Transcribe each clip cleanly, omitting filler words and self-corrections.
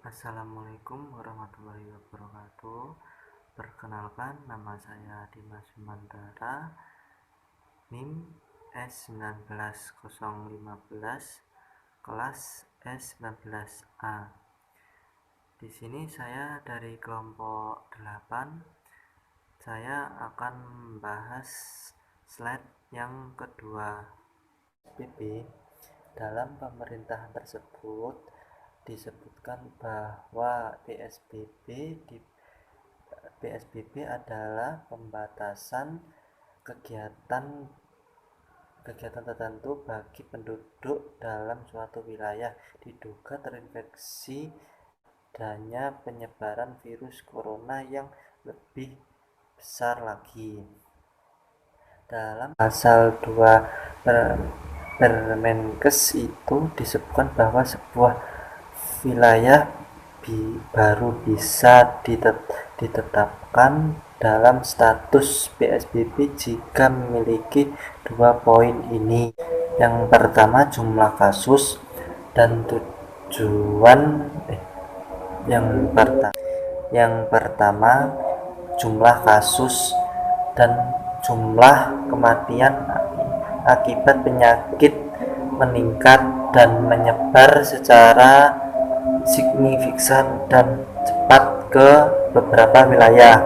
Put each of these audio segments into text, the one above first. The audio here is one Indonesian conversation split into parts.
Assalamualaikum warahmatullahi wabarakatuh. Perkenalkan, nama saya Dimas Sumantara, NIM S19015, kelas S19A. Di sini saya dari kelompok 8. Saya akan membahas slide yang kedua. PSBB. Dalam pemerintahan tersebut disebutkan bahwa PSBB adalah pembatasan kegiatan tertentu bagi penduduk dalam suatu wilayah diduga terinfeksi adanya penyebaran virus corona yang lebih besar lagi. Dalam pasal 2 Permenkes itu disebutkan bahwa sebuah wilayah baru bisa ditetapkan dalam status PSBB jika memiliki 2 poin ini. Yang pertama, jumlah kasus dan tujuan yang pertama jumlah kasus dan jumlah kematian akibat penyakit meningkat dan menyebar secara signifikan dan cepat ke beberapa wilayah.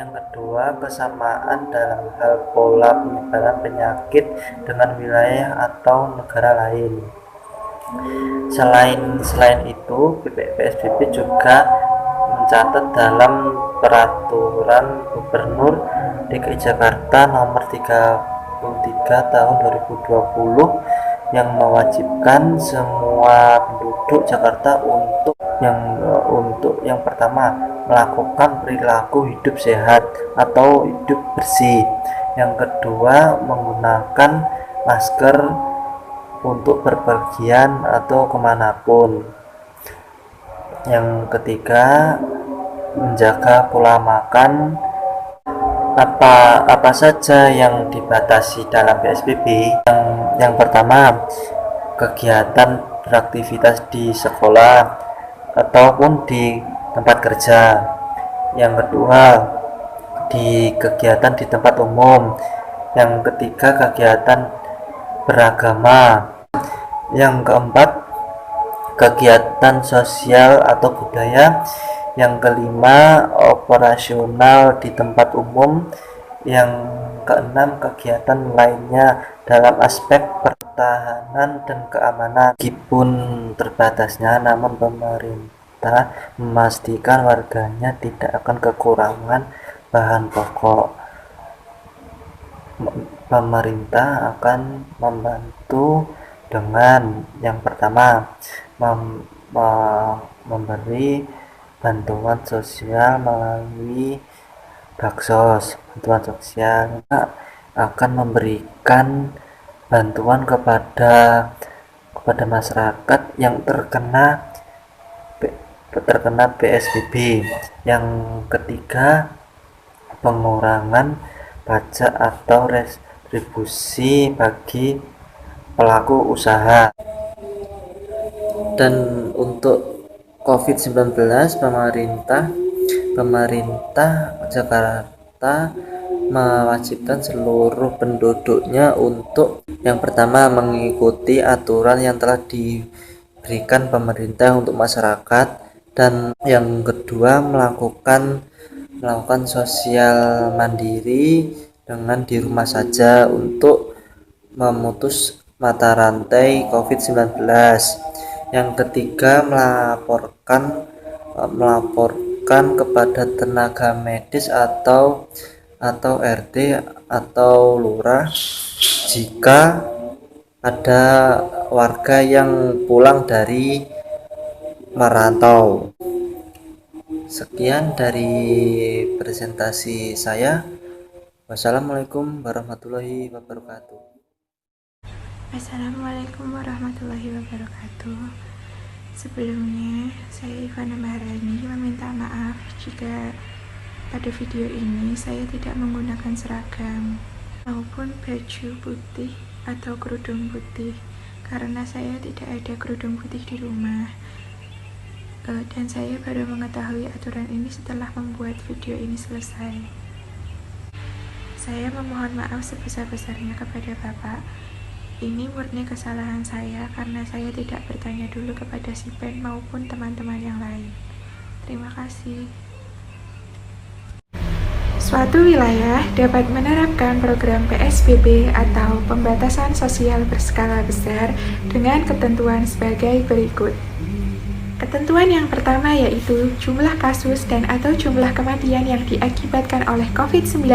Yang kedua, kesamaan dalam hal pola penyebaran penyakit dengan wilayah atau negara lain. Selain itu, PSBB juga mencatat dalam Peraturan Gubernur DKI Jakarta Nomor 33 Tahun 2020 yang mewajibkan semua penduduk Jakarta untuk yang pertama melakukan perilaku hidup sehat atau hidup bersih. Yang kedua, menggunakan masker untuk berpergian atau kemanapun. Yang ketiga, menjaga pola makan. Apa saja yang dibatasi dalam PSBB? Yang pertama, kegiatan beraktivitas di sekolah ataupun di tempat kerja. Yang kedua, kegiatan di tempat umum. Yang ketiga, kegiatan beragama. Yang keempat, kegiatan sosial atau budaya. Yang kelima, operasional di tempat umum. Yang keenam, kegiatan lainnya dalam aspek pertahanan dan keamanan. Meskipun terbatasnya, namun pemerintah memastikan warganya tidak akan kekurangan bahan pokok. Pemerintah akan membantu dengan yang pertama, memberi bantuan sosial melalui baksos. Bantuan sosial akan memberikan bantuan kepada masyarakat yang terkena PSBB. Yang ketiga, pengurangan pajak atau retribusi bagi pelaku usaha. Dan untuk COVID-19, pemerintah Jakarta mewajibkan seluruh penduduknya untuk yang pertama mengikuti aturan yang telah diberikan pemerintah untuk masyarakat, dan yang kedua melakukan sosial mandiri dengan di rumah saja untuk memutus mata rantai COVID-19. Yang ketiga, melaporkan kepada tenaga medis atau RT atau lurah jika ada warga yang pulang dari merantau. Sekian dari presentasi saya. Wassalamualaikum warahmatullahi wabarakatuh. Assalamualaikum warahmatullahi wabarakatuh. Sebelumnya, saya Ivana Maharani meminta maaf jika pada video ini saya tidak menggunakan seragam maupun baju putih atau kerudung putih karena saya tidak ada kerudung putih di rumah. Dan saya baru mengetahui aturan ini setelah membuat video ini selesai. Saya memohon maaf sebesar-besarnya kepada Bapak. Ini murni kesalahan saya karena saya tidak bertanya dulu kepada si Pen maupun teman-teman yang lain. Terima kasih. Suatu wilayah dapat menerapkan program PSBB atau pembatasan sosial berskala besar dengan ketentuan sebagai berikut. Ketentuan yang pertama yaitu jumlah kasus dan atau jumlah kematian yang diakibatkan oleh COVID-19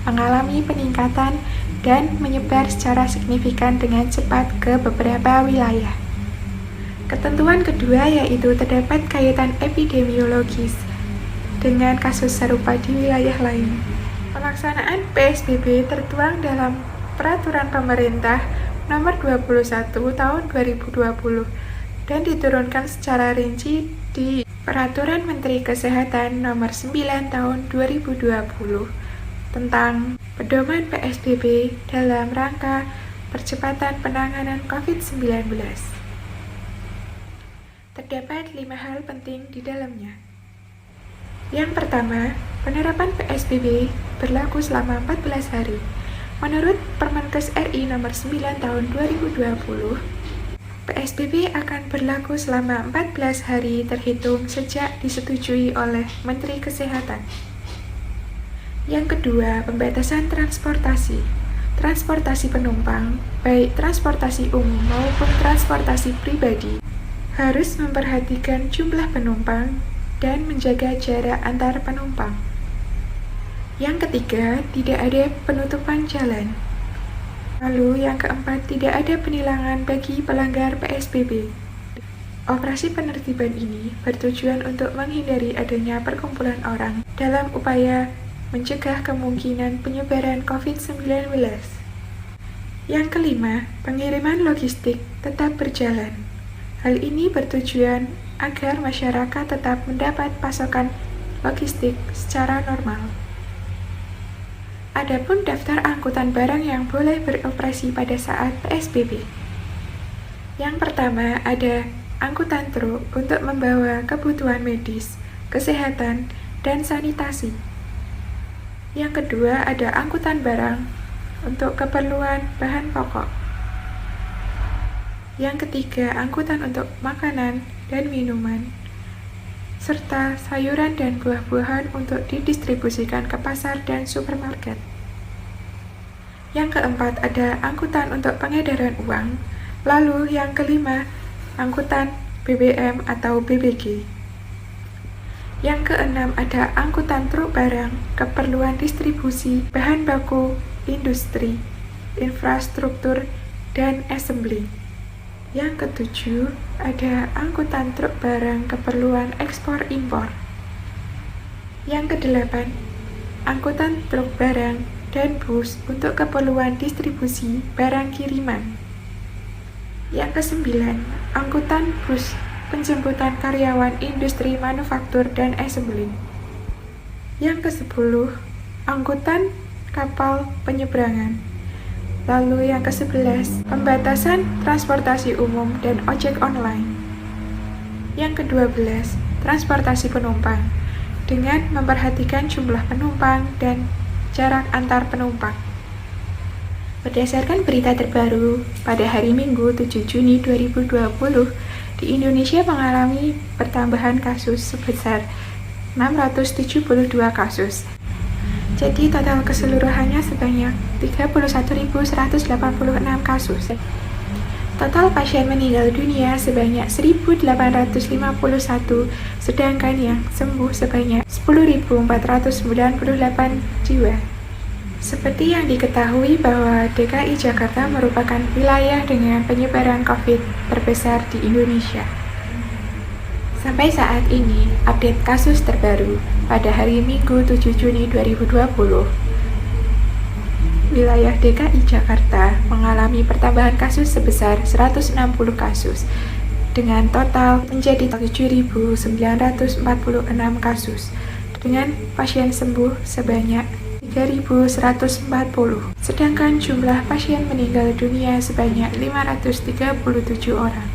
mengalami peningkatan dan menyebar secara signifikan dengan cepat ke beberapa wilayah. Ketentuan kedua yaitu terdapat kaitan epidemiologis dengan kasus serupa di wilayah lain. Pelaksanaan PSBB tertuang dalam Peraturan Pemerintah Nomor 21 Tahun 2020 dan diturunkan secara rinci di Peraturan Menteri Kesehatan Nomor 9 Tahun 2020 tentang pedoman PSBB dalam rangka percepatan penanganan COVID-19. Terdapat 5 hal penting di dalamnya. Yang pertama, penerapan PSBB berlaku selama 14 hari. Menurut Permenkes RI Nomor 9 Tahun 2020, PSBB akan berlaku selama 14 hari terhitung sejak disetujui oleh Menteri Kesehatan. Yang kedua, pembatasan transportasi. Transportasi penumpang, baik transportasi umum maupun transportasi pribadi, harus memperhatikan jumlah penumpang dan menjaga jarak antar penumpang. Yang ketiga, tidak ada penutupan jalan. Lalu yang keempat, tidak ada penilangan bagi pelanggar PSBB. Operasi penertiban ini bertujuan untuk menghindari adanya perkumpulan orang dalam upaya mencegah kemungkinan penyebaran COVID-19. Yang kelima, pengiriman logistik tetap berjalan. Hal ini bertujuan agar masyarakat tetap mendapat pasokan logistik secara normal. Adapun daftar angkutan barang yang boleh beroperasi pada saat PSBB. Yang pertama ada angkutan truk untuk membawa kebutuhan medis, kesehatan, dan sanitasi. Yang kedua ada angkutan barang untuk keperluan bahan pokok. Yang ketiga angkutan untuk makanan dan minuman, serta sayuran dan buah-buahan untuk didistribusikan ke pasar dan supermarket. Yang keempat ada angkutan untuk pengedaran uang. Lalu yang kelima, angkutan BBM atau BBG. Yang keenam ada angkutan truk barang, keperluan distribusi, bahan baku, industri, infrastruktur, dan assembly. Yang ketujuh, ada angkutan truk barang keperluan ekspor-impor. Yang kedelapan, angkutan truk barang dan bus untuk keperluan distribusi barang kiriman. Yang kesembilan, angkutan bus penjemputan karyawan industri manufaktur dan assembly. Yang kesepuluh, angkutan kapal penyeberangan. Lalu yang ke-11, pembatasan transportasi umum dan ojek online. Yang ke-12, transportasi penumpang dengan memperhatikan jumlah penumpang dan jarak antar penumpang. Berdasarkan berita terbaru, pada hari Minggu 7 Juni 2020, di Indonesia mengalami pertambahan kasus sebesar 672 kasus. Jadi total keseluruhannya sebanyak 31.186 kasus. Total pasien meninggal dunia sebanyak 1.851, sedangkan yang sembuh sebanyak 10.498 jiwa. Seperti yang diketahui bahwa DKI Jakarta merupakan wilayah dengan penyebaran COVID terbesar di Indonesia. Sampai saat ini, update kasus terbaru pada hari Minggu 7 Juni 2020, wilayah DKI Jakarta mengalami pertambahan kasus sebesar 160 kasus, dengan total menjadi 7.946 kasus, dengan pasien sembuh sebanyak 3.140, sedangkan jumlah pasien meninggal dunia sebanyak 537 orang.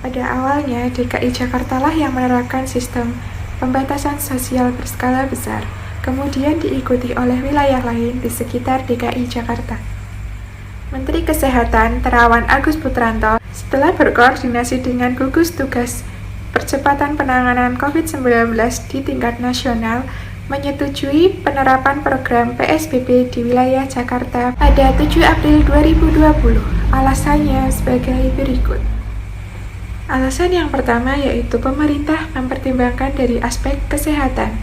Pada awalnya, DKI Jakarta lah yang menerapkan sistem pembatasan sosial berskala besar, kemudian diikuti oleh wilayah lain di sekitar DKI Jakarta. Menteri Kesehatan Terawan Agus Putranto setelah berkoordinasi dengan gugus tugas percepatan penanganan COVID-19 di tingkat nasional menyetujui penerapan program PSBB di wilayah Jakarta pada 7 April 2020. Alasannya sebagai berikut. Alasan yang pertama yaitu pemerintah mempertimbangkan dari aspek kesehatan.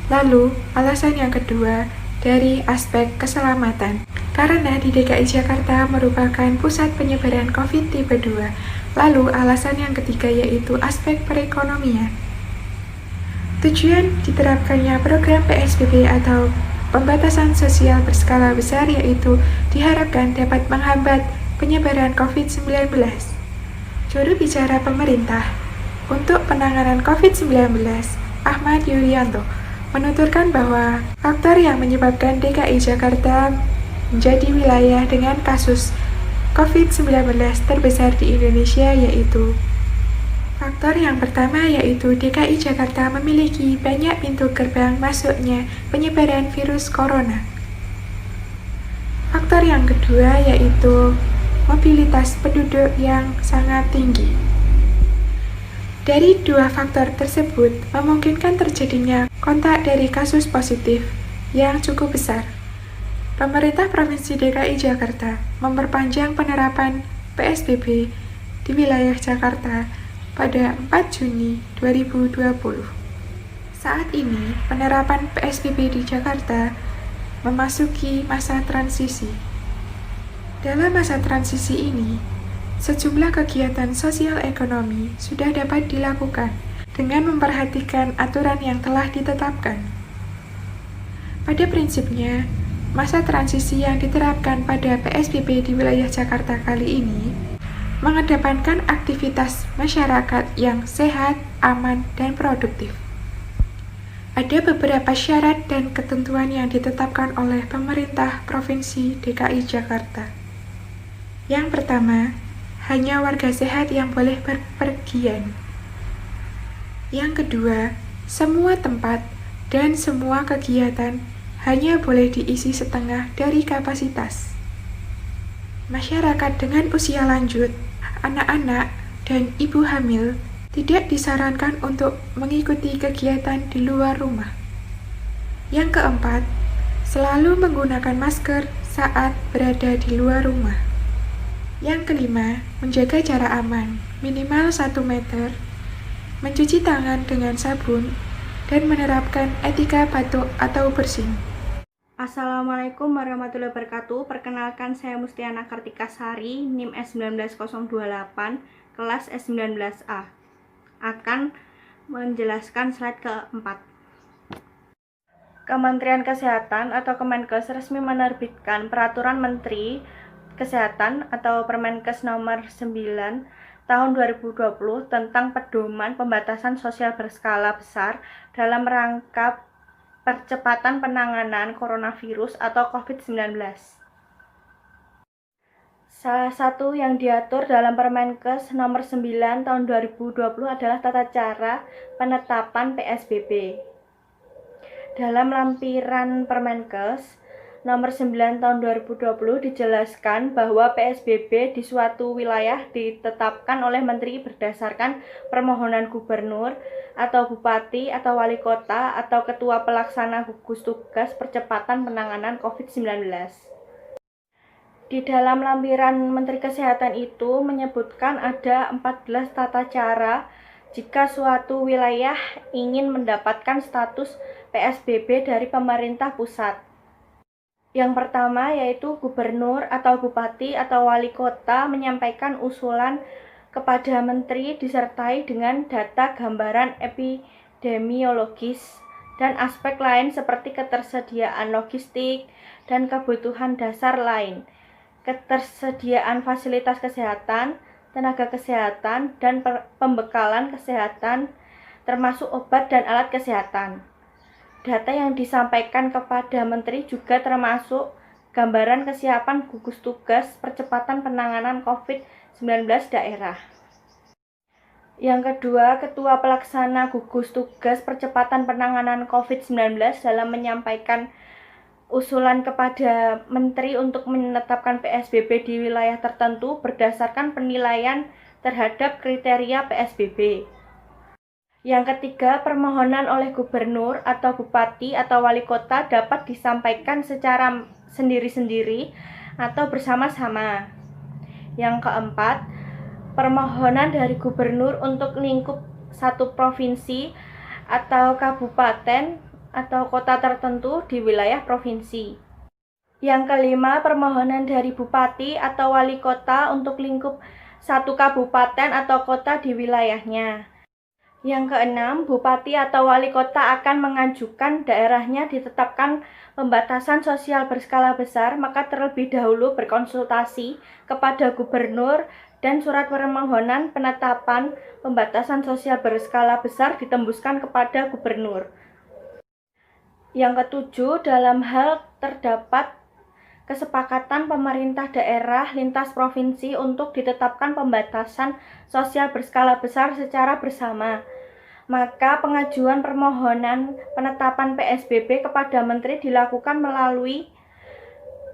Lalu, alasan yang kedua dari aspek keselamatan. Karena di DKI Jakarta merupakan pusat penyebaran COVID tipe 2. Lalu, alasan yang ketiga yaitu aspek perekonomian. Tujuan diterapkannya program PSBB atau pembatasan sosial berskala besar yaitu diharapkan dapat menghambat penyebaran COVID-19. Juru bicara pemerintah untuk penanganan COVID-19, Ahmad Yuryanto, menuturkan bahwa faktor yang menyebabkan DKI Jakarta menjadi wilayah dengan kasus COVID-19 terbesar di Indonesia yaitu faktor yang pertama yaitu DKI Jakarta memiliki banyak pintu gerbang masuknya penyebaran virus corona. Faktor yang kedua yaitu mobilitas penduduk yang sangat tinggi. Dari dua faktor tersebut memungkinkan terjadinya kontak dari kasus positif yang cukup besar. Pemerintah Provinsi DKI Jakarta memperpanjang penerapan PSBB di wilayah Jakarta pada 4 Juni 2020. Saat ini, penerapan PSBB di Jakarta memasuki masa transisi. Dalam masa transisi ini, sejumlah kegiatan sosial ekonomi sudah dapat dilakukan dengan memperhatikan aturan yang telah ditetapkan. Pada prinsipnya, masa transisi yang diterapkan pada PSBB di wilayah Jakarta kali ini mengedepankan aktivitas masyarakat yang sehat, aman, dan produktif. Ada beberapa syarat dan ketentuan yang ditetapkan oleh pemerintah Provinsi DKI Jakarta. Yang pertama, hanya warga sehat yang boleh berpergian. Yang kedua, semua tempat dan semua kegiatan hanya boleh diisi setengah dari kapasitas. Masyarakat dengan usia lanjut, anak-anak, dan ibu hamil tidak disarankan untuk mengikuti kegiatan di luar rumah. Yang keempat, selalu menggunakan masker saat berada di luar rumah. Yang kelima, menjaga jarak aman, minimal 1 meter, mencuci tangan dengan sabun, dan menerapkan etika batuk atau bersin. Assalamualaikum warahmatullahi wabarakatuh. Perkenalkan, saya Mustiana Kartika Sari, NIM S19028, kelas S19A. Akan menjelaskan slide keempat. Kementerian Kesehatan atau Kemenkes resmi menerbitkan Peraturan Menteri Kesehatan atau Permenkes nomor 9 tahun 2020 tentang pedoman pembatasan sosial berskala besar dalam rangka percepatan penanganan coronavirus atau COVID-19. Salah satu yang diatur dalam Permenkes nomor 9 tahun 2020 adalah tata cara penetapan PSBB. Dalam lampiran Permenkes nomor 9 tahun 2020 dijelaskan bahwa PSBB di suatu wilayah ditetapkan oleh Menteri berdasarkan permohonan gubernur atau bupati atau wali kota atau ketua pelaksana gugus tugas percepatan penanganan COVID-19. Di dalam lampiran Menteri Kesehatan itu menyebutkan ada 14 tata cara jika suatu wilayah ingin mendapatkan status PSBB dari pemerintah pusat. Yang pertama yaitu gubernur atau bupati atau wali kota menyampaikan usulan kepada menteri disertai dengan data gambaran epidemiologis dan aspek lain seperti ketersediaan logistik dan kebutuhan dasar lain, ketersediaan fasilitas kesehatan, tenaga kesehatan, dan pembekalan kesehatan termasuk obat dan alat kesehatan. Data yang disampaikan kepada Menteri juga termasuk gambaran kesiapan gugus tugas percepatan penanganan COVID-19 daerah. Yang kedua, Ketua Pelaksana Gugus Tugas Percepatan Penanganan COVID-19 dalam menyampaikan usulan kepada Menteri untuk menetapkan PSBB di wilayah tertentu berdasarkan penilaian terhadap kriteria PSBB. Yang ketiga, permohonan oleh gubernur atau bupati atau wali kota dapat disampaikan secara sendiri-sendiri atau bersama-sama. Yang keempat, permohonan dari gubernur untuk lingkup satu provinsi atau kabupaten atau kota tertentu di wilayah provinsi. Yang kelima, permohonan dari bupati atau wali kota untuk lingkup satu kabupaten atau kota di wilayahnya. Yang keenam, bupati atau wali kota akan mengajukan daerahnya ditetapkan pembatasan sosial berskala besar, maka terlebih dahulu berkonsultasi kepada gubernur dan surat permohonan penetapan pembatasan sosial berskala besar ditembuskan kepada gubernur. Yang ketujuh, dalam hal terdapat kesepakatan pemerintah daerah lintas provinsi untuk ditetapkan pembatasan sosial berskala besar secara bersama, maka pengajuan permohonan penetapan PSBB kepada Menteri dilakukan melalui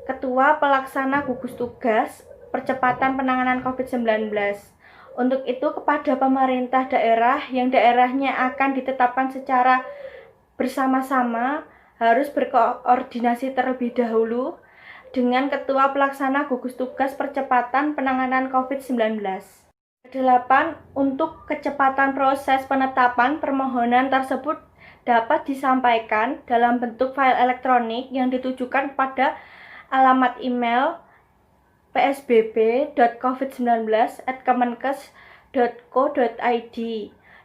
Ketua Pelaksana Gugus Tugas Percepatan Penanganan COVID-19. Untuk itu kepada pemerintah daerah yang daerahnya akan ditetapkan secara bersama-sama harus berkoordinasi terlebih dahulu dengan Ketua Pelaksana Gugus Tugas Percepatan Penanganan COVID-19. 8. Untuk kecepatan proses penetapan permohonan tersebut dapat disampaikan dalam bentuk file elektronik yang ditujukan pada alamat email psbb.covid19@kemenkes.co.id.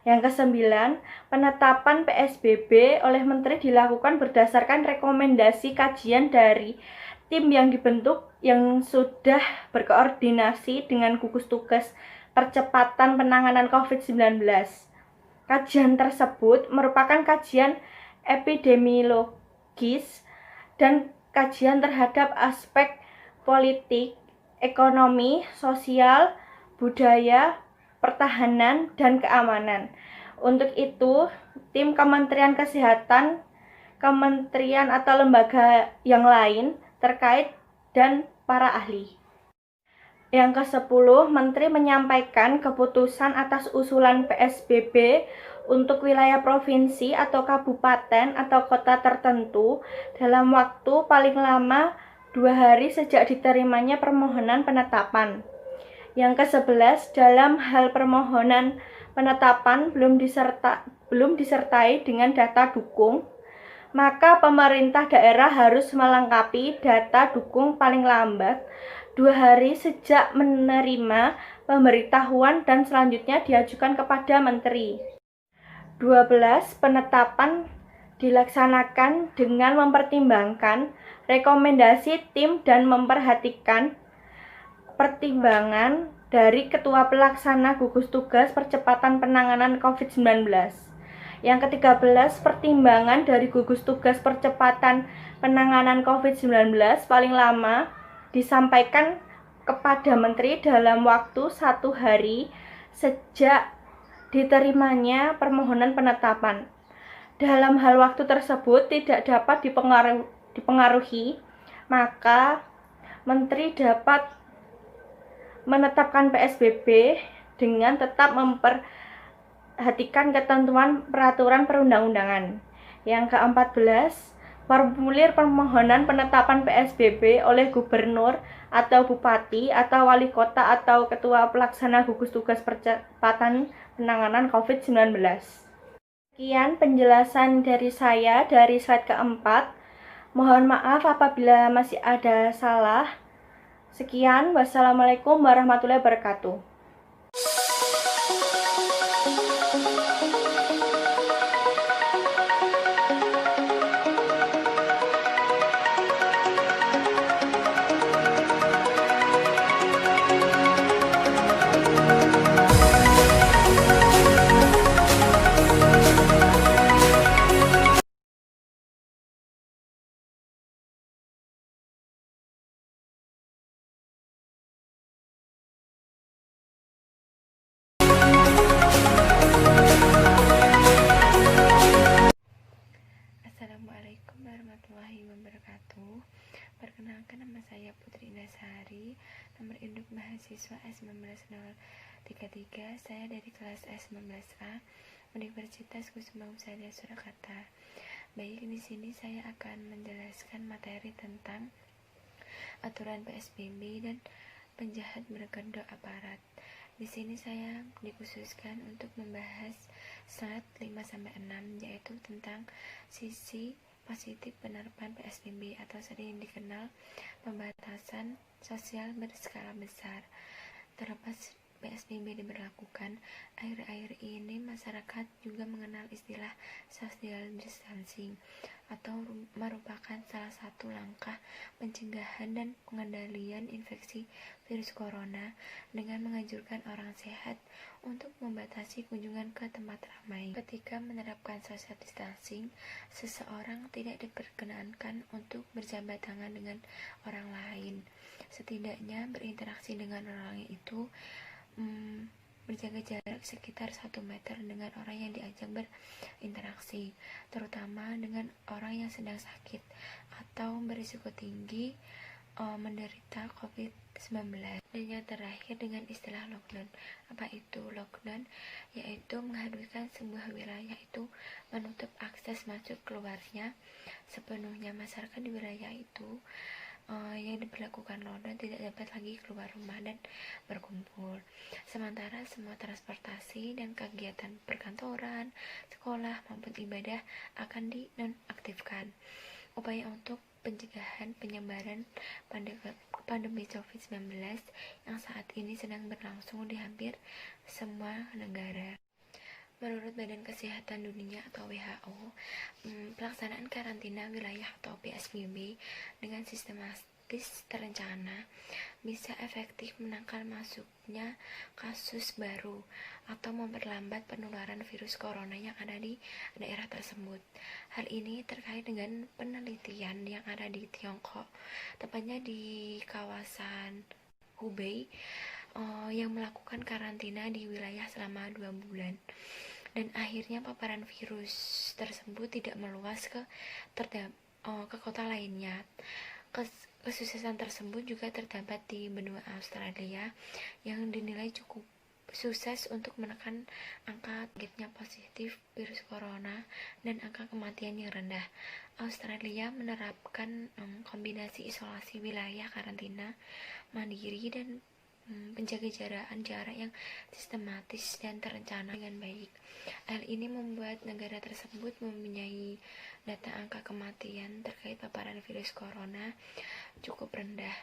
Yang kesembilan, penetapan PSBB oleh Menteri dilakukan berdasarkan rekomendasi kajian dari tim yang dibentuk yang sudah berkoordinasi dengan gugus tugas percepatan penanganan COVID-19. Kajian tersebut merupakan kajian epidemiologis dan kajian terhadap aspek politik, ekonomi, sosial, budaya, pertahanan, dan keamanan. Untuk itu, tim Kementerian Kesehatan, kementerian atau lembaga yang lain terkait, dan para ahli. Yang ke-10, Menteri menyampaikan keputusan atas usulan PSBB untuk wilayah provinsi atau kabupaten atau kota tertentu dalam waktu paling lama 2 hari sejak diterimanya permohonan penetapan. Yang ke-11, dalam hal permohonan penetapan belum disertai dengan data dukung, maka pemerintah daerah harus melengkapi data dukung paling lambat 2 hari sejak menerima pemberitahuan dan selanjutnya diajukan kepada Menteri. 12. Penetapan dilaksanakan dengan mempertimbangkan rekomendasi tim dan memperhatikan pertimbangan dari Ketua Pelaksana Gugus Tugas Percepatan Penanganan COVID-19. Yang ke-13, pertimbangan dari Gugus Tugas Percepatan Penanganan COVID-19 paling lama disampaikan kepada Menteri dalam waktu 1 hari sejak diterimanya permohonan penetapan. Dalam hal waktu tersebut tidak dapat dipengaruhi, maka Menteri dapat menetapkan PSBB dengan tetap memperhatikan ketentuan peraturan perundang-undangan. Yang ke-14, formulir permohonan penetapan PSBB oleh gubernur atau bupati atau wali kota atau ketua pelaksana gugus tugas percepatan penanganan COVID-19. Sekian penjelasan dari saya dari slide keempat. Mohon maaf apabila masih ada salah. Sekian, wassalamualaikum warahmatullahi wabarakatuh. Perkenalkan, nama saya Putri Indasari, nomor induk mahasiswa S19033. Saya dari kelas S19A, Universitas Kusuma Usada Surakarta. Baik, di sini saya akan menjelaskan materi tentang aturan PSBB dan penjahat berkedok aparat. Di sini saya dikhususkan untuk membahas slide 5-6, yaitu tentang sisi positif penerapan PSBB atau sering dikenal pembatasan sosial berskala besar. Terlepas PSBB diberlakukan, akhir-akhir ini masyarakat juga mengenal istilah social distancing atau merupakan salah satu langkah pencegahan dan pengendalian infeksi virus corona dengan menganjurkan orang sehat untuk membatasi kunjungan ke tempat ramai. Ketika menerapkan social distancing, seseorang tidak diperkenankan untuk berjabat tangan dengan orang lain. Setidaknya berinteraksi dengan orang itu berjaga jarak sekitar 1 meter dengan orang yang diajak berinteraksi, terutama dengan orang yang sedang sakit atau berisiko tinggi menderita COVID-19. Dan yang terakhir dengan istilah lockdown. Apa itu lockdown? Yaitu mengharuskan sebuah wilayah itu menutup akses masuk keluarnya sepenuhnya. Masyarakat di wilayah itu yang diberlakukan lockdown tidak dapat lagi keluar rumah dan berkumpul. Sementara semua transportasi dan kegiatan perkantoran, sekolah maupun ibadah akan dinonaktifkan. Upaya untuk pencegahan penyebaran pandemi COVID-19 yang saat ini sedang berlangsung di hampir semua negara. Menurut Badan Kesehatan Dunia atau WHO, pelaksanaan karantina wilayah atau PSBB dengan sistematis terencana bisa efektif menangkal masuknya kasus baru atau memperlambat penularan virus corona yang ada di daerah tersebut. Hal ini terkait dengan penelitian yang ada di Tiongkok, tepatnya di kawasan Hubei, yang melakukan karantina di wilayah selama 2 bulan. Dan akhirnya paparan virus tersebut tidak meluas ke kota lainnya. Kesuksesan tersebut juga terdapat di benua Australia yang dinilai cukup sukses untuk menekan angka targetnya positif virus corona dan angka kematian yang rendah. Australia menerapkan kombinasi isolasi wilayah, karantina mandiri, dan penjaga jarak yang sistematis dan terencana dengan baik. Hal ini membuat negara tersebut mempunyai data angka kematian terkait paparan virus corona cukup rendah.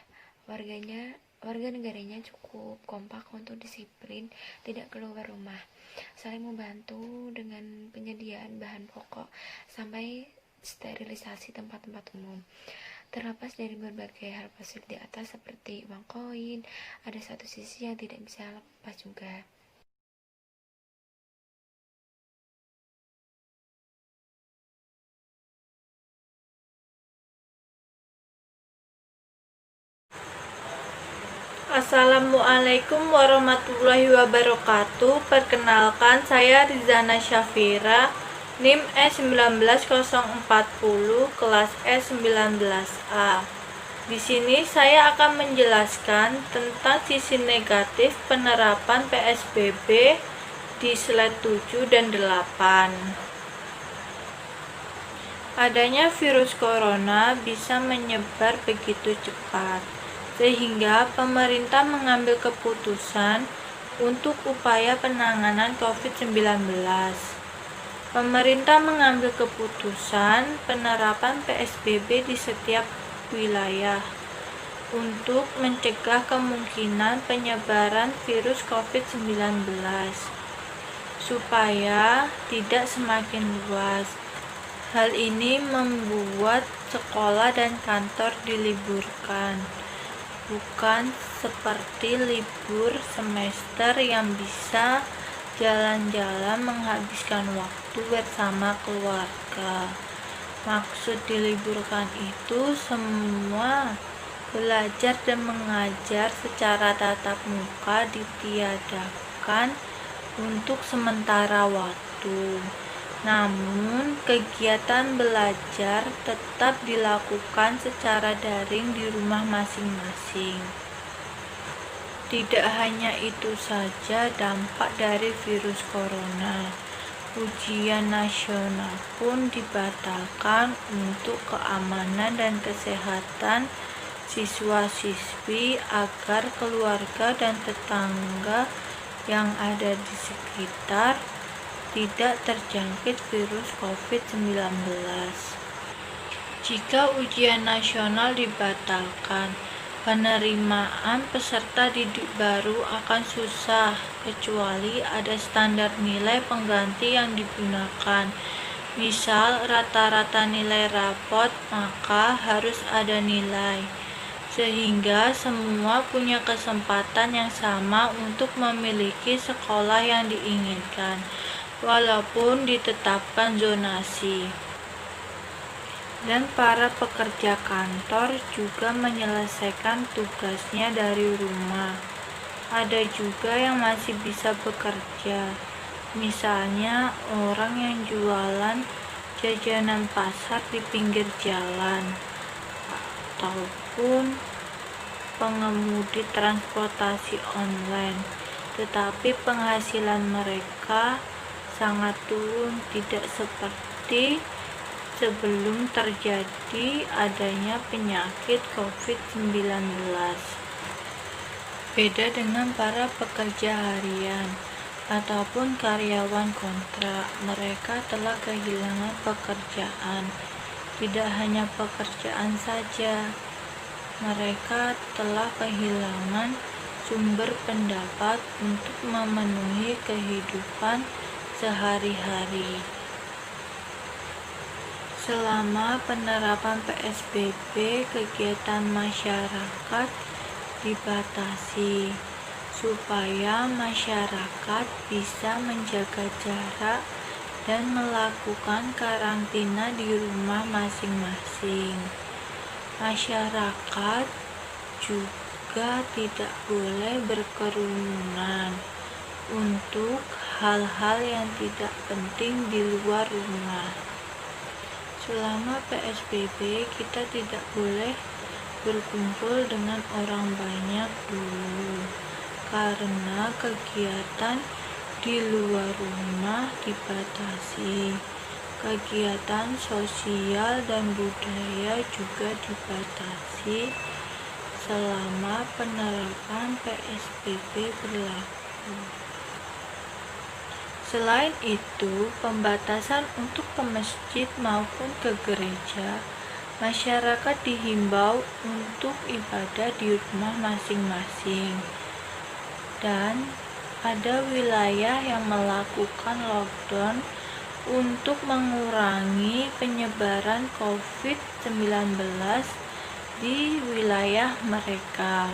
Warga negaranya cukup kompak untuk disiplin tidak keluar rumah, saling membantu dengan penyediaan bahan pokok sampai sterilisasi tempat-tempat umum. Terlepas dari berbagai hal positif di atas seperti uang koin, ada satu sisi yang tidak bisa lepas juga. Assalamualaikum warahmatullahi wabarakatuh. Perkenalkan, saya Rizana Syafira, NIM S19040, kelas S19A. Di sini saya akan menjelaskan tentang sisi negatif penerapan PSBB di slide 7 dan 8. Adanya virus corona bisa menyebar begitu cepat, sehingga pemerintah mengambil keputusan untuk upaya penanganan COVID-19. Pemerintah mengambil keputusan penerapan PSBB di setiap wilayah untuk mencegah kemungkinan penyebaran virus COVID-19 supaya tidak semakin luas. Hal ini membuat sekolah dan kantor diliburkan, bukan seperti libur semester yang bisa jalan-jalan menghabiskan waktu bersama keluarga. Maksud diliburkan itu semua belajar dan mengajar secara tatap muka ditiadakan untuk sementara waktu. Namun, kegiatan belajar tetap dilakukan secara daring di rumah masing-masing. Tidak hanya itu saja dampak dari virus corona, ujian nasional pun dibatalkan untuk keamanan dan kesehatan siswa-siswi agar keluarga dan tetangga yang ada di sekitar tidak terjangkit virus COVID-19. Jika ujian nasional dibatalkan, penerimaan peserta didik baru akan susah, kecuali ada standar nilai pengganti yang digunakan. Misal rata-rata nilai rapot, maka harus ada nilai, sehingga semua punya kesempatan yang sama untuk memiliki sekolah yang diinginkan, walaupun ditetapkan zonasi. Dan para pekerja kantor juga menyelesaikan tugasnya dari rumah. Ada juga yang masih bisa bekerja, misalnya orang yang jualan jajanan pasar di pinggir jalan, ataupun pengemudi transportasi online, tetapi penghasilan mereka sangat turun, tidak seperti sebelum terjadi adanya penyakit COVID-19. Beda dengan para pekerja harian ataupun karyawan kontrak, mereka telah kehilangan pekerjaan. Tidak hanya pekerjaan saja, mereka telah kehilangan sumber pendapat untuk memenuhi kehidupan sehari-hari. Selama penerapan PSBB, kegiatan masyarakat dibatasi supaya masyarakat bisa menjaga jarak dan melakukan karantina di rumah masing-masing. Masyarakat juga tidak boleh berkerumunan untuk hal-hal yang tidak penting di luar rumah. Selama PSBB, kita tidak boleh berkumpul dengan orang banyak dulu, karena kegiatan di luar rumah dibatasi. Kegiatan sosial dan budaya juga dibatasi selama penerapan PSBB berlaku. Selain itu, pembatasan untuk ke masjid maupun ke gereja, masyarakat dihimbau untuk ibadah di rumah masing-masing. Dan ada wilayah yang melakukan lockdown untuk mengurangi penyebaran COVID-19 di wilayah mereka.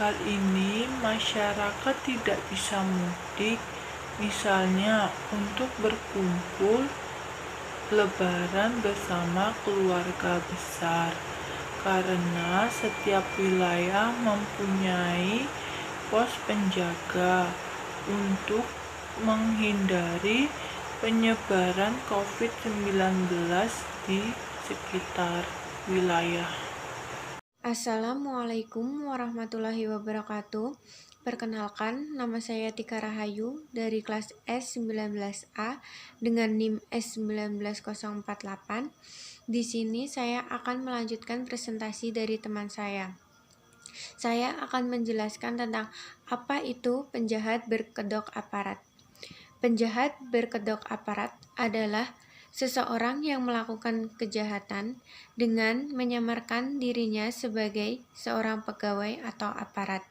Hal ini masyarakat tidak bisa mudik, misalnya untuk berkumpul Lebaran bersama keluarga besar, karena setiap wilayah mempunyai pos penjaga untuk menghindari penyebaran COVID-19 di sekitar wilayah. Assalamualaikum warahmatullahi wabarakatuh. Perkenalkan, nama saya Tika Rahayu dari kelas S19A dengan NIM S19048. Di sini saya akan melanjutkan presentasi dari teman saya. Saya akan menjelaskan tentang apa itu penjahat berkedok aparat. Penjahat berkedok aparat adalah seseorang yang melakukan kejahatan dengan menyamarkan dirinya sebagai seorang pegawai atau aparat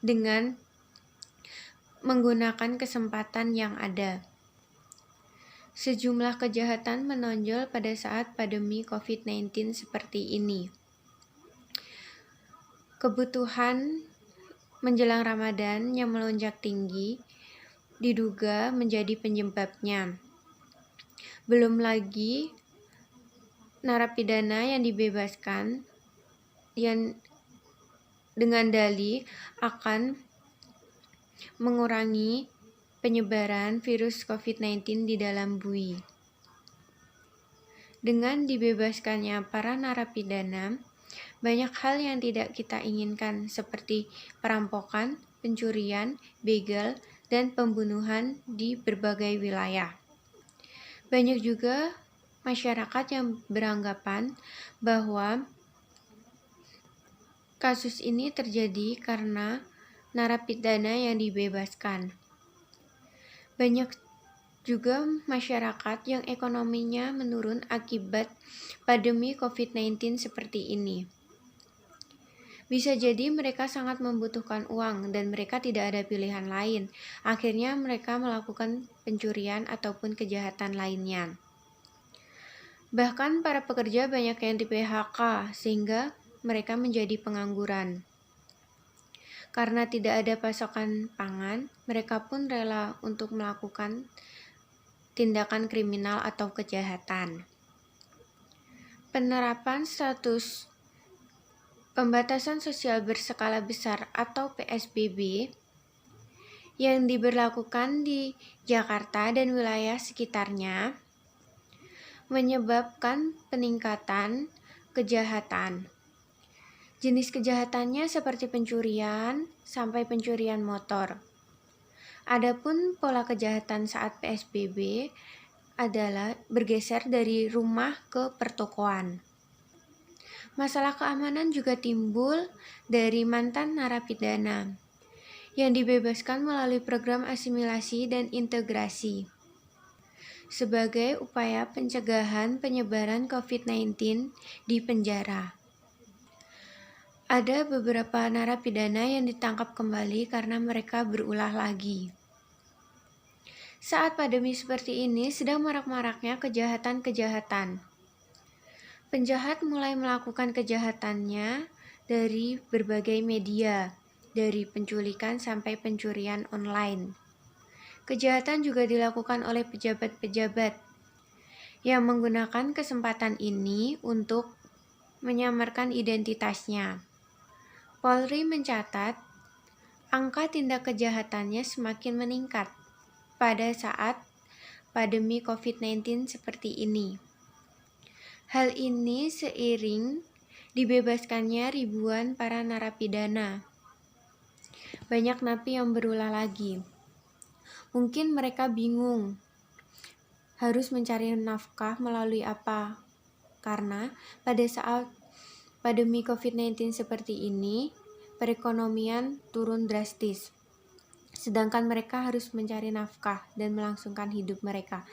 dengan menggunakan kesempatan yang ada. Sejumlah kejahatan menonjol pada saat pandemi COVID-19 seperti ini. Kebutuhan menjelang Ramadan yang melonjak tinggi diduga menjadi penyebabnya. Belum lagi narapidana yang dibebaskan yang dengan dalih akan mengurangi penyebaran virus COVID-19 di dalam bui. Dengan dibebaskannya para narapidana, banyak hal yang tidak kita inginkan seperti perampokan, pencurian, begal, dan pembunuhan di berbagai wilayah. Banyak juga masyarakat yang beranggapan bahwa kasus ini terjadi karena narapidana yang dibebaskan. Banyak juga masyarakat yang ekonominya menurun akibat pandemi COVID-19 seperti ini. Bisa jadi mereka sangat membutuhkan uang dan mereka tidak ada pilihan lain. Akhirnya mereka melakukan pencurian ataupun kejahatan lainnya. Bahkan para pekerja banyak yang di PHK sehingga mereka menjadi pengangguran. Karena tidak ada pasokan pangan, mereka pun rela untuk melakukan tindakan kriminal atau kejahatan. Penerapan status pembatasan sosial berskala besar atau PSBB yang diberlakukan di Jakarta dan wilayah sekitarnya menyebabkan peningkatan kejahatan. Jenis kejahatannya seperti pencurian sampai pencurian motor. Adapun pola kejahatan saat PSBB adalah bergeser dari rumah ke pertokoan. Masalah keamanan juga timbul dari mantan narapidana yang dibebaskan melalui program asimilasi dan integrasi sebagai upaya pencegahan penyebaran COVID-19 di penjara. Ada beberapa narapidana yang ditangkap kembali karena mereka berulah lagi. Saat pandemi seperti ini sedang marak-maraknya kejahatan-kejahatan. Penjahat mulai melakukan kejahatannya dari berbagai media, dari penculikan sampai pencurian online. Kejahatan juga dilakukan oleh pejabat-pejabat yang menggunakan kesempatan ini untuk menyamarkan identitasnya. Polri mencatat angka tindak kejahatannya semakin meningkat pada saat pandemi COVID-19 seperti ini. Hal ini seiring dibebaskannya ribuan para narapidana. Banyak napi yang berulah lagi. Mungkin mereka bingung harus mencari nafkah melalui apa. Karena pada saat pandemi COVID-19 seperti ini, perekonomian turun drastis. Sedangkan mereka harus mencari nafkah dan melangsungkan hidup mereka.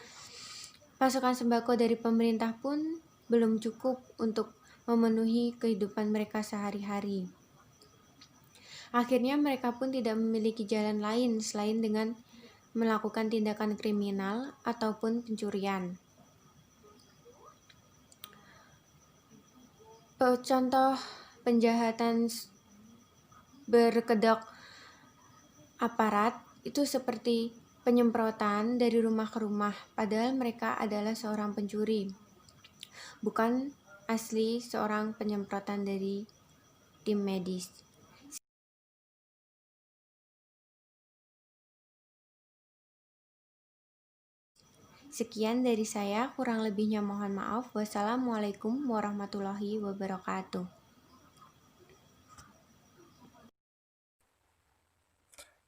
Pasokan sembako dari pemerintah pun belum cukup untuk memenuhi kehidupan mereka sehari-hari. Akhirnya mereka pun tidak memiliki jalan lain selain dengan melakukan tindakan kriminal ataupun pencurian. Contoh penjahatan berkedok aparat itu seperti penyemprotan dari rumah ke rumah, padahal mereka adalah seorang pencuri, bukan asli seorang penyemprotan dari tim medis. Sekian dari saya, kurang lebihnya mohon maaf. Wassalamualaikum warahmatullahi wabarakatuh.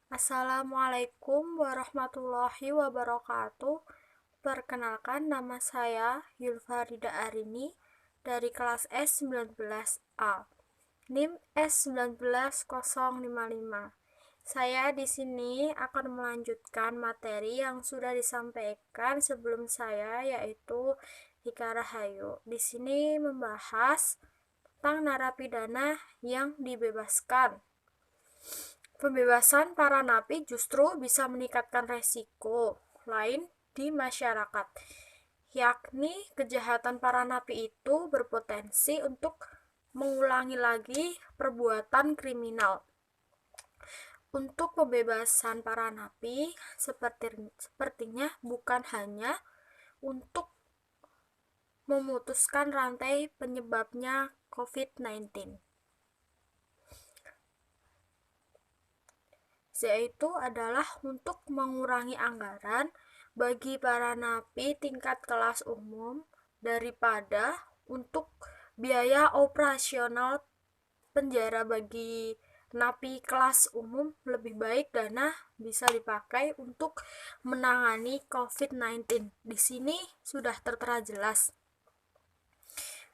Assalamualaikum warahmatullahi wabarakatuh. Perkenalkan, nama saya Yulfarida Arini dari kelas S19A, NIM S19055. Saya di sini akan melanjutkan materi yang sudah disampaikan sebelum saya, yaitu Ika Rahayu. Di sini membahas tentang narapidana yang dibebaskan. Pembebasan para napi justru bisa meningkatkan resiko lain di masyarakat, yakni kejahatan para napi itu berpotensi untuk mengulangi lagi perbuatan kriminal. Untuk pembebasan para napi sepertinya bukan hanya untuk memutuskan rantai penyebabnya COVID-19. yaitu adalah untuk mengurangi anggaran bagi para napi tingkat kelas umum daripada untuk biaya operasional penjara bagi napi kelas umum. Lebih baik dana bisa dipakai untuk menangani COVID-19. Di sini sudah tertera jelas.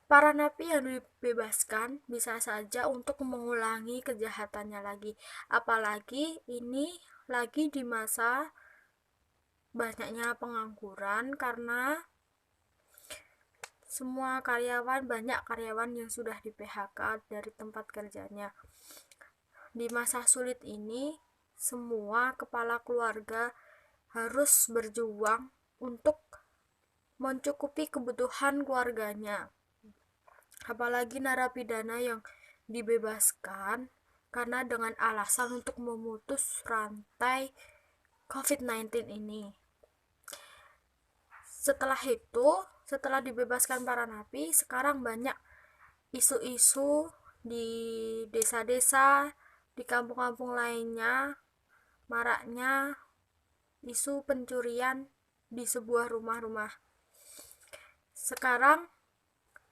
Para napi yang dibebaskan bisa saja untuk mengulangi kejahatannya lagi. Apalagi ini lagi di masa banyaknya pengangguran karena banyak karyawan yang sudah di PHK dari tempat kerjanya. Di masa sulit ini, semua kepala keluarga harus berjuang untuk mencukupi kebutuhan keluarganya. Apalagi narapidana yang dibebaskan karena dengan alasan untuk memutus rantai COVID-19 ini. Setelah dibebaskan para napi, sekarang banyak isu-isu di desa-desa, di kampung-kampung lainnya, maraknya isu pencurian di sebuah rumah-rumah. Sekarang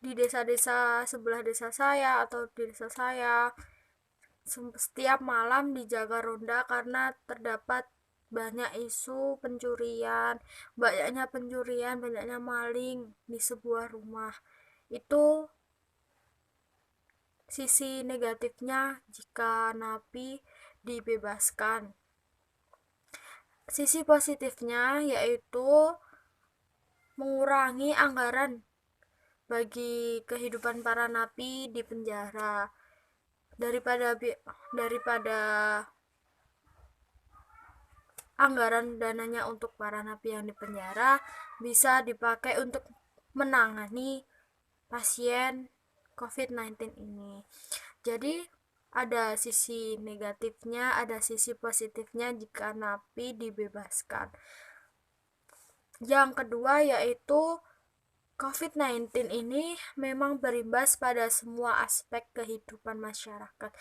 di desa-desa sebelah desa saya atau di desa saya, setiap malam dijaga ronda karena terdapat banyak isu pencurian, banyaknya maling di sebuah rumah. Itu sisi negatifnya jika napi dibebaskan. Sisi positifnya yaitu mengurangi anggaran bagi kehidupan para napi di penjara. Daripada anggaran dananya untuk para napi yang di penjara bisa dipakai untuk menangani pasien COVID-19 ini. Jadi ada sisi negatifnya, ada sisi positifnya jika napi dibebaskan. Yang kedua yaitu COVID-19 ini memang berimbas pada semua aspek kehidupan masyarakat,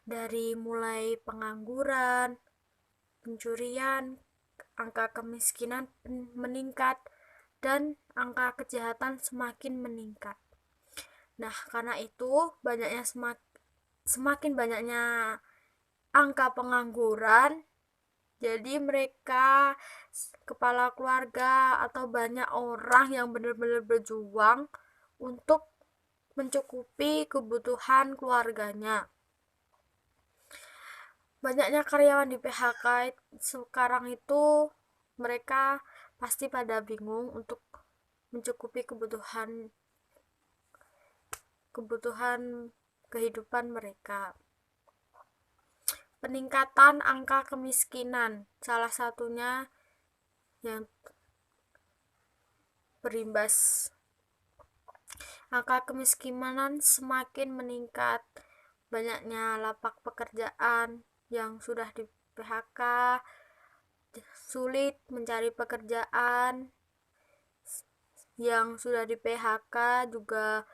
dari mulai pengangguran, pencurian, angka kemiskinan meningkat, dan angka kejahatan semakin meningkat. Nah, karena itu semakin banyaknya angka pengangguran, jadi mereka, kepala keluarga atau banyak orang yang benar-benar berjuang untuk mencukupi kebutuhan keluarganya. Banyaknya karyawan di PHK sekarang itu, mereka pasti pada bingung untuk mencukupi kebutuhan kehidupan mereka. Peningkatan angka kemiskinan salah satunya yang berimbas. Angka kemiskinan semakin meningkat, banyaknya lapak pekerjaan yang sudah di PHK, sulit mencari pekerjaan, yang sudah di PHK juga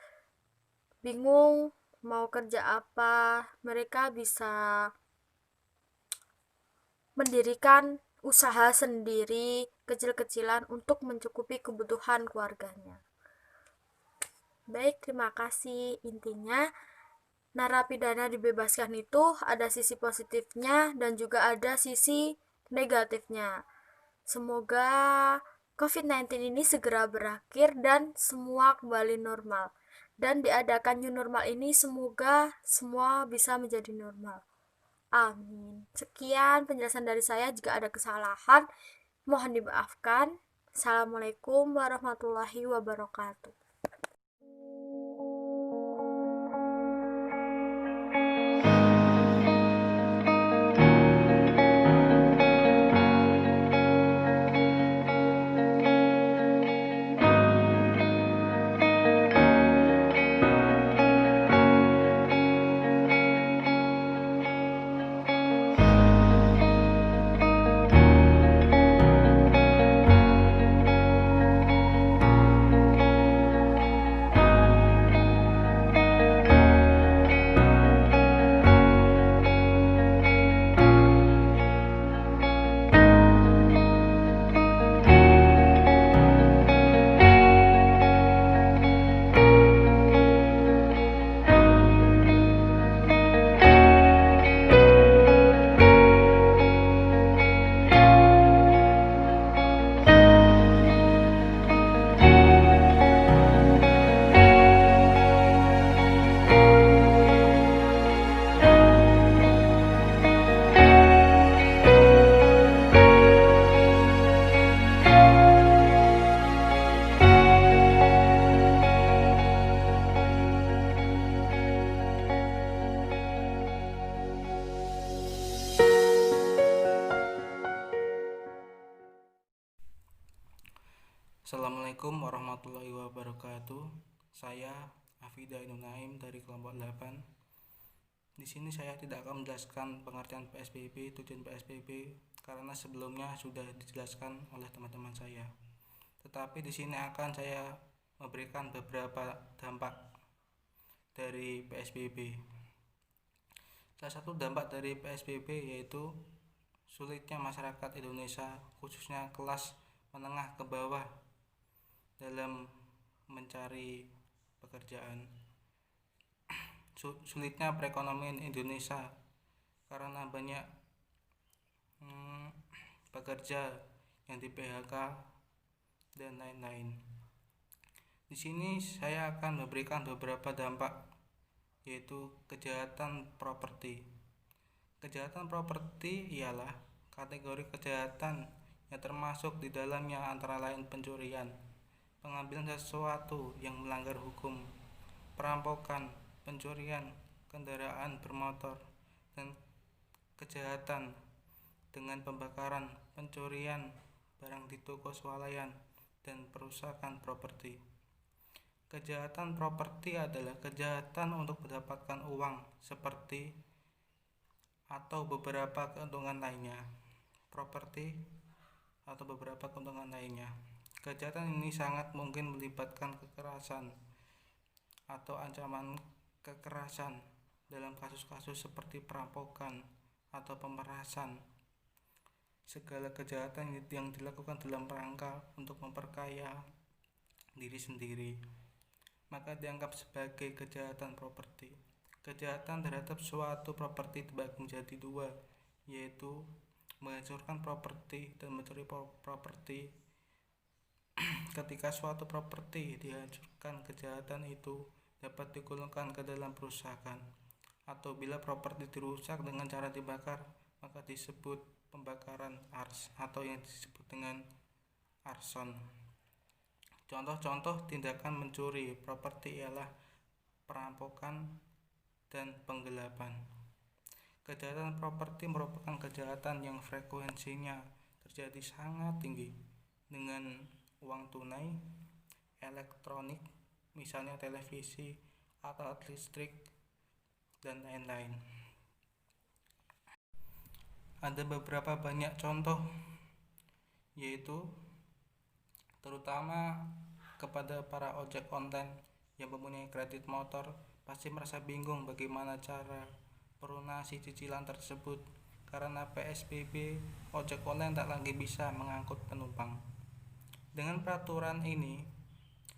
bingung mau kerja apa. Mereka bisa mendirikan usaha sendiri kecil-kecilan untuk mencukupi kebutuhan keluarganya. Baik, terima kasih. Intinya, narapidana dibebaskan itu ada sisi positifnya dan juga ada sisi negatifnya. Semoga COVID-19 ini segera berakhir dan semua kembali normal. Dan diadakan new normal ini semoga semua bisa menjadi normal. Amin. Sekian penjelasan dari saya. Jika ada kesalahan, mohon dimaafkan. Assalamualaikum warahmatullahi wabarakatuh. Assalamualaikum warahmatullahi wabarakatuh. Saya Afida Ainun Naim dari kelompok 8. Di sini saya tidak akan menjelaskan pengertian PSBB, tujuan PSBB karena sebelumnya sudah dijelaskan oleh teman-teman saya. Tetapi di sini akan saya memberikan beberapa dampak dari PSBB. Salah satu dampak dari PSBB yaitu sulitnya masyarakat Indonesia, khususnya kelas menengah ke bawah, dalam mencari pekerjaan. Sulitnya perekonomian Indonesia karena banyak pekerja yang di PHK dan lain-lain. Di sini saya akan memberikan beberapa dampak, yaitu kejahatan properti. Kejahatan properti ialah kategori kejahatan yang termasuk di dalamnya antara lain pencurian, pengambilan sesuatu yang melanggar hukum, perampokan, pencurian kendaraan bermotor, dan kejahatan dengan pembakaran, pencurian barang di toko swalayan, dan perusakan properti. Kejahatan properti adalah kejahatan untuk mendapatkan uang seperti atau beberapa keuntungan lainnya. Properti atau beberapa keuntungan lainnya. Kejahatan ini sangat mungkin melibatkan kekerasan atau ancaman kekerasan dalam kasus-kasus seperti perampokan atau pemerasan. Segala kejahatan yang dilakukan dalam rangka untuk memperkaya diri sendiri, maka dianggap sebagai kejahatan properti. Kejahatan terhadap suatu properti dibagi menjadi dua, yaitu menghancurkan properti dan mencuri properti. Ketika suatu properti dihancurkan, kejahatan itu dapat digolongkan ke dalam perusakan, atau bila properti dirusak dengan cara dibakar, maka disebut pembakaran atau yang disebut dengan arson. Contoh-contoh tindakan mencuri properti ialah perampokan dan penggelapan. Kejahatan properti merupakan kejahatan yang frekuensinya terjadi sangat tinggi dengan uang tunai, elektronik, misalnya televisi, alat listrik, dan lain-lain. Ada beberapa banyak contoh, yaitu terutama kepada para ojek online yang mempunyai kredit motor pasti merasa bingung bagaimana cara melunasi cicilan tersebut karena PSBB ojek online tak lagi bisa mengangkut penumpang. Dengan peraturan ini,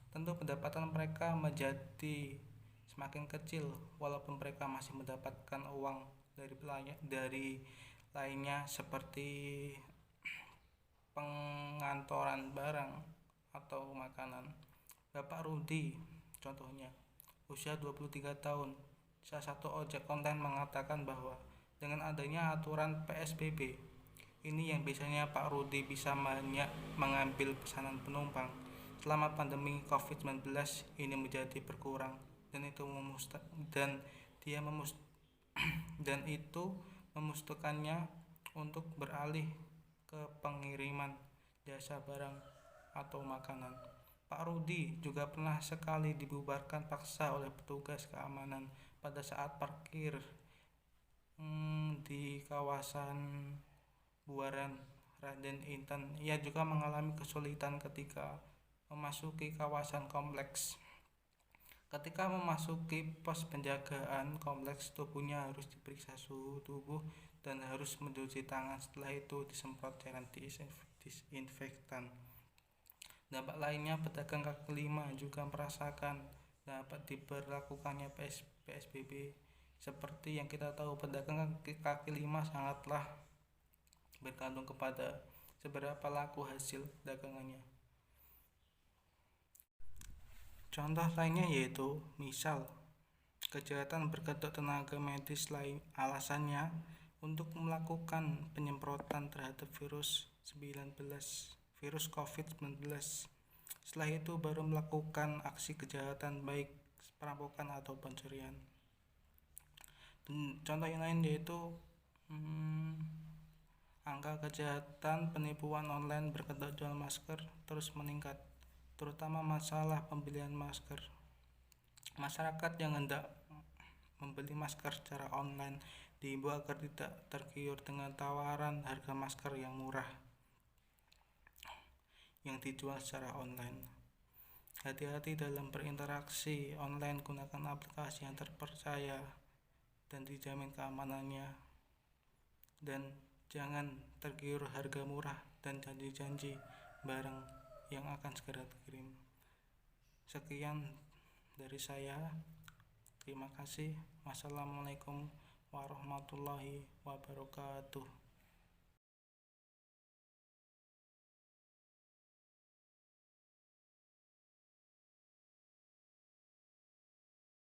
tentu pendapatan mereka menjadi semakin kecil walaupun mereka masih mendapatkan uang dari lainnya seperti pengantoran barang atau makanan. Bapak Rudi contohnya, usia 23 tahun, salah satu ojek online, mengatakan bahwa dengan adanya aturan PSBB ini yang biasanya Pak Rudi bisa banyak mengambil pesanan penumpang, selama pandemi COVID-19 ini menjadi berkurang dan itu memustukannya untuk beralih ke pengiriman jasa barang atau makanan. Pak Rudi juga pernah sekali dibubarkan paksa oleh petugas keamanan pada saat parkir di kawasan Buaran Raden Inten. Ia juga mengalami kesulitan ketika memasuki kawasan kompleks. Ketika memasuki pos penjagaan kompleks, tubuhnya harus diperiksa suhu tubuh dan harus mencuci tangan. Setelah itu disemprot cairan disinfektan. Dampak lainnya, pedagang kaki lima juga merasakan dapat diberlakukannya PSBB. Seperti yang kita tahu, pedagang kaki lima sangatlah bergantung kepada seberapa laku hasil dagangannya. Contoh lainnya yaitu misal kejahatan berkedok tenaga medis lain, alasannya untuk melakukan penyemprotan terhadap virus COVID-19. Setelah itu baru melakukan aksi kejahatan baik perampokan atau pencurian. Contoh yang lain yaitu angka kejahatan penipuan online berkedok jual masker terus meningkat. terutama masalah pembelian masker. Masyarakat yang hendak membeli masker secara online diimbau agar tidak tergiur dengan tawaran harga masker yang murah yang dijual secara online. Hati-hati dalam berinteraksi online, gunakan aplikasi yang terpercaya dan dijamin keamanannya, dan jangan tergiur harga murah dan janji-janji barang yang akan segera dikirim. Sekian dari saya. Terima kasih. Wassalamualaikum warahmatullahi wabarakatuh.